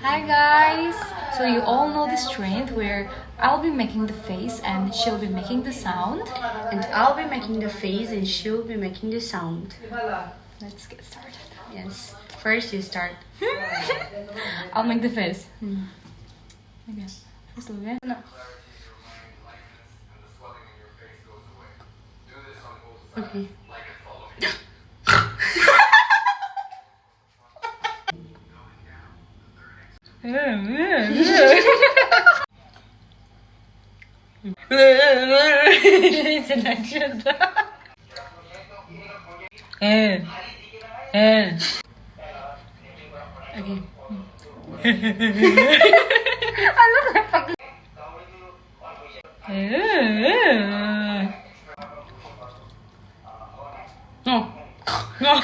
Hi guys! So you all know this trend where I'll be making the face and she'll be making the sound. And I'll be making the face and she'll be making the sound. Let's get started. Yes. First you start. I'll make the face. Okay. First look, eh? No. Okay. Okay. No. No.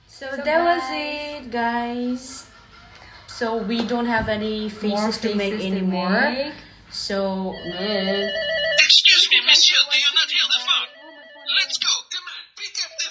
So that was it, guys. So we don't have any faces to make anymore. So Excuse me, monsieur, do you not hear the phone? Let's go, come on, pick up the